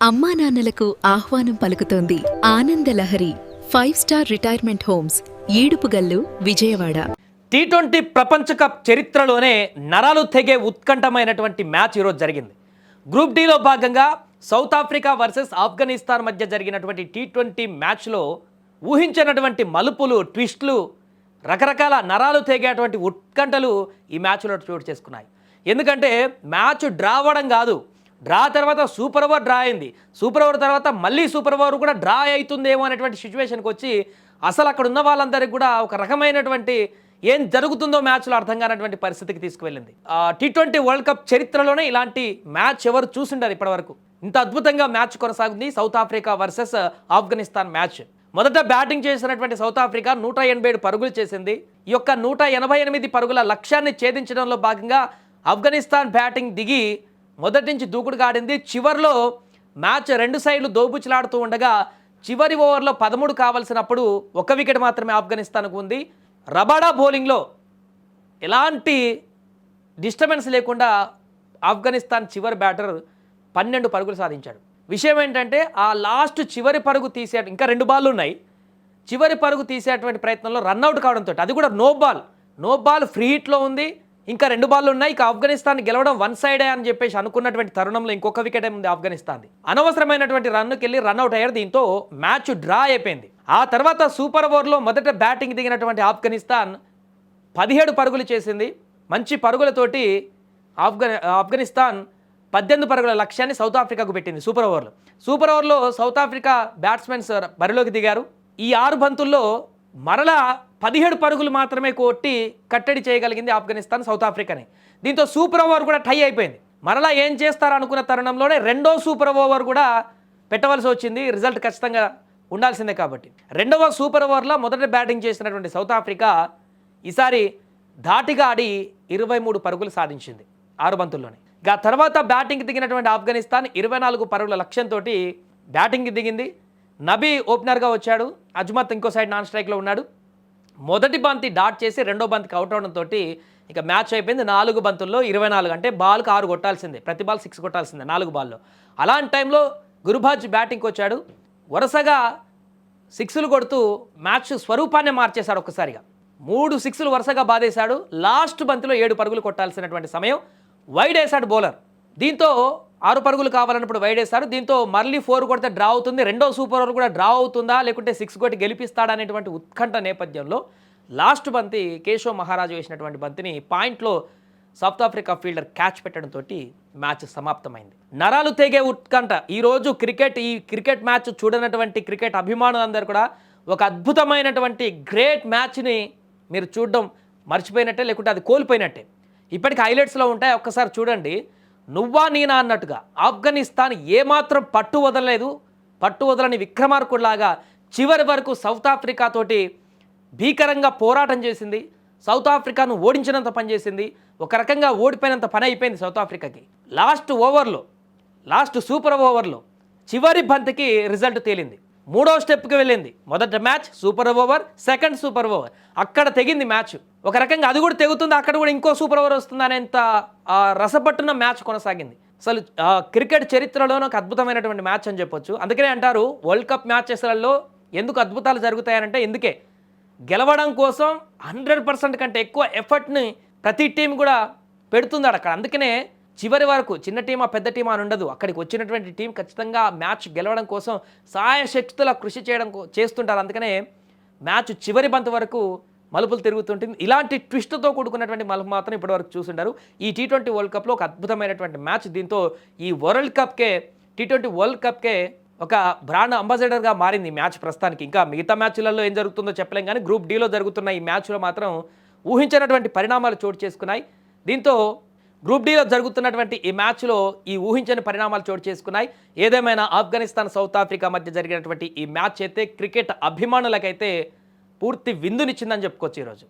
అమ్మా నాన్నలకు ఆహ్వానం పలుకుతోంది Anandalahari five star retirement homes Edupugallu Vijayawada. టీ20 ప్రపంచ కప్ చరిత్రలోనే నరాలు తెగే ఉత్కంఠమైనటువంటి మ్యాచ్ ఈరోజు జరిగింది. గ్రూప్ డిలో భాగంగా సౌత్ ఆఫ్రికా వర్సెస్ ఆఫ్ఘనిస్తాన్ మధ్య జరిగినటువంటి టీ20 మ్యాచ్లో ఊహించినటువంటి మలుపులు, ట్విస్టులు, రకరకాల నరాలు తెగేటువంటి ఉత్కంఠలు ఈ మ్యాచ్లో చోటు చేసుకున్నాయి. ఎందుకంటే మ్యాచ్ డ్రా అవ్వడం కాదు, డ్రా తర్వాత సూపర్ ఓవర్ డ్రా అయింది, సూపర్ ఓవర్ తర్వాత మళ్ళీ సూపర్ ఓవర్ కూడా డ్రా అవుతుందేమో అనేటువంటి సిచ్యువేషన్కి వచ్చి అసలు అక్కడ ఉన్న వాళ్ళందరికీ కూడా ఒక రకమైనటువంటి ఏం జరుగుతుందో మ్యాచ్లో అర్థం కానటువంటి పరిస్థితికి తీసుకువెళ్ళింది. టీ20 వరల్డ్ కప్ చరిత్రలోనే ఇలాంటి మ్యాచ్ ఎవరు చూసిండారు ఇప్పటివరకు. ఇంత అద్భుతంగా మ్యాచ్ కొనసాగుతుంది south Africa versus Afghanistan match. మొదట బ్యాటింగ్ చేసినటువంటి సౌత్ ఆఫ్రికా 187 పరుగులు చేసింది. ఈ యొక్క 188 పరుగుల లక్ష్యాన్ని ఛేదించడంలో భాగంగా ఆఫ్ఘనిస్తాన్ బ్యాటింగ్ దిగి మొదటి నుంచి దూకుడుగా ఆడింది. చివరిలో మ్యాచ్ రెండు సైడ్లు దోబుచ్చులాడుతూ ఉండగా చివరి ఓవర్లో 13 కావాల్సినప్పుడు 1 వికెట్ మాత్రమే ఆఫ్ఘనిస్తాన్కు ఉంది. రబాడా బౌలింగ్లో ఎలాంటి డిస్టర్బెన్స్ లేకుండా ఆఫ్ఘనిస్తాన్ చివరి బ్యాటర్ 12 పరుగులు సాధించాడు. విషయం ఏంటంటే ఆ లాస్ట్ చివరి పరుగు తీసే ఇంకా 2 బాళ్ళు ఉన్నాయి, చివరి పరుగు తీసేటువంటి ప్రయత్నంలో రన్అట్ కావడంతో అది కూడా నో బాల్ ఫ్రీ హిట్లో ఉంది, ఇంకా 2 బాళ్ళు ఉన్నాయి, ఇక ఆఫ్ఘనిస్తాన్ గెలవడం వన్ సైడే అని చెప్పేసి అనుకున్నటువంటి తరుణంలో ఇంకొక వికెట్ ఉంది ఆఫ్ఘనిస్తాన్ది. అనవసరమైనటువంటి రన్నుకి వెళ్ళి రన్అట్ అయ్యారు. దీంతో మ్యాచ్ డ్రా అయిపోయింది. ఆ తర్వాత సూపర్ ఓవర్లో మొదట బ్యాటింగ్ దిగినటువంటి ఆఫ్ఘనిస్తాన్ 17 పరుగులు చేసింది. మంచి పరుగులతోటి ఆఫ్ఘనిస్తాన్ 18 పరుగుల లక్ష్యాన్ని సౌత్ ఆఫ్రికాకు పెట్టింది సూపర్ ఓవర్లో సౌత్ ఆఫ్రికా బ్యాట్స్మెన్స్ బరిలోకి దిగారు. ఈ 6 బంతుల్లో మరలా 17 పరుగులు మాత్రమే కొట్టి కట్టడి చేయగలిగింది ఆఫ్ఘనిస్తాన్ సౌత్ ఆఫ్రికాని. దీంతో సూపర్ ఓవర్ కూడా టై అయిపోయింది. మరలా ఏం చేస్తారనుకున్న తరుణంలోనే రెండో సూపర్ ఓవర్ కూడా పెట్టవలసి వచ్చింది, రిజల్ట్ ఖచ్చితంగా ఉండాల్సిందే కాబట్టి. రెండవ సూపర్ ఓవర్లో మొదట బ్యాటింగ్ చేసినటువంటి సౌత్ ఆఫ్రికా ఈసారి ధాటిగా ఆడి 23 పరుగులు సాధించింది 6 బంతుల్లోనే. ఇక తర్వాత బ్యాటింగ్కి దిగినటువంటి ఆఫ్ఘనిస్తాన్ 24 పరుగుల లక్ష్యంతో బ్యాటింగ్కి దిగింది. నబీ ఓపెనర్గా వచ్చాడు, అజ్మత్ ఇంకో సైడ్ నాన్ స్ట్రైక్లో ఉన్నాడు. మొదటి బంతి డాట్ చేసి రెండో బంతికి అవుట్ అవడంతో ఇక మ్యాచ్ అయిపోయింది. 4 బంతుల్లో 24 అంటే బాల్కి 6 కొట్టాల్సిందే, ప్రతి బాల్ 6 కొట్టాల్సిందే 4 బాల్లో. అలాంటి టైంలో గురుబాజ్ బ్యాటింగ్కి వచ్చాడు, వరుసగా 6లు కొడుతూ మ్యాచ్ స్వరూపాన్ని మార్చేశాడు. ఒక్కసారిగా 3 6లు వరుసగా బాధేశాడు. లాస్ట్ బంతిలో 7 పరుగులు కొట్టాల్సినటువంటి సమయం వైడ్ వేశాడు బౌలర్. దీంతో 6 పరుగులు కావాలన్నప్పుడు వైడ్ వేశారు. దీంతో మళ్ళీ 4 కొడితే డ్రా అవుతుంది, రెండో సూపర్ ఓవర్ కూడా డ్రా అవుతుందా లేకుంటే 6 కొట్టి గెలిపిస్తాడా అనేటువంటి ఉత్కంఠ నేపథ్యంలో లాస్ట్ బంతి కేశవ్ మహారాజ్ వేసినటువంటి బంతిని పాయింట్లో సౌత్ ఆఫ్రికా ఫీల్డర్ క్యాచ్ పెట్టడంతో మ్యాచ్ సమాప్తమైంది. నరాలు తెగే ఉత్కంఠ. ఈరోజు ఈ క్రికెట్ మ్యాచ్ చూడనటువంటి క్రికెట్ అభిమానులందరూ కూడా ఒక అద్భుతమైనటువంటి గ్రేట్ మ్యాచ్ని మీరు చూడడం మర్చిపోయినట్టే, లేకుంటే అది కోల్పోయినట్టే. ఇప్పటికి హైలైట్స్లో ఉంటాయి, ఒక్కసారి చూడండి. నువ్వా నేనా అన్నట్టుగా ఆఫ్ఘనిస్తాన్ ఏమాత్రం పట్టు వదలని విక్రమార్కుడిలాగా చివరి వరకు సౌత్ ఆఫ్రికాతోటి భీకరంగా పోరాటం చేసింది. సౌత్ ఆఫ్రికాను ఓడించినంత పని చేసింది. ఒక రకంగా ఓడిపోయినంత పని అయిపోయింది సౌత్ ఆఫ్రికాకి. లాస్ట్ సూపర్ ఓవర్లో చివరి బంతికి రిజల్ట్ తేలింది. 3వ స్టెప్కి వెళ్ళింది. మొదటి match super over, second super over, అక్కడ తెగింది మ్యాచ్. ఒక రకంగా అది కూడా తెగుతుంది, అక్కడ కూడా ఇంకో సూపర్ ఓవర్ వస్తుంది అనేంత రసపట్టున మ్యాచ్ కొనసాగింది. అసలు క్రికెట్ చరిత్రలోనే ఒక అద్భుతమైనటువంటి మ్యాచ్ అని చెప్పొచ్చు. అందుకనే అంటారు వరల్డ్ కప్ మ్యాచెస్లలో ఎందుకు అద్భుతాలు జరుగుతాయనంటే ఇందుకే. గెలవడం కోసం 100% కంటే ఎక్కువ ఎఫర్ట్ని ప్రతి టీం కూడా పెడుతుంది అక్కడ. అందుకనే చివరి వరకు చిన్న టీమా పెద్ద టీమా అని ఉండదు, అక్కడికి వచ్చినటువంటి టీం ఖచ్చితంగా మ్యాచ్ గెలవడం కోసం సాయశక్తుల కృషి చేస్తుంటారు. అందుకనే మ్యాచ్ చివరి బంతి వరకు మలుపులు తిరుగుతుంటుంది. ఇలాంటి ట్విస్ట్తో కూడుకున్నటువంటి మలుపు మాత్రం ఇప్పటివరకు చూస్తుంటారు. ఈ టీ20 వరల్డ్ కప్లో ఒక అద్భుతమైనటువంటి మ్యాచ్. దీంతో ఈ టీ20 వరల్డ్ కప్కే ఒక బ్రాండ్ అంబాసిడర్గా మారింది ఈ మ్యాచ్ ప్రస్తుతానికి. ఇంకా మిగతా మ్యాచ్లలో ఏం జరుగుతుందో చెప్పలేం, కానీ గ్రూప్ డిలో జరుగుతున్న ఈ మ్యాచ్లో మాత్రం ఊహించినటువంటి పరిణామాలు చోటు చేసుకున్నాయి. దీంతో గ్రూప్ డిలో జరుగుతున్నటువంటి ఈ మ్యాచ్లో ఈ ఊహించని పరిణామాలు చోటు చేసుకున్నాయి. ఏదేమైనా ఆఫ్ఘనిస్తాన్ సౌత్ ఆఫ్రికా మధ్య జరిగినటువంటి ఈ మ్యాచ్ అయితే క్రికెట్ అభిమానులకైతే పూర్తి విందునిచ్చిందని చెప్పుకోవచ్చు ఈరోజు.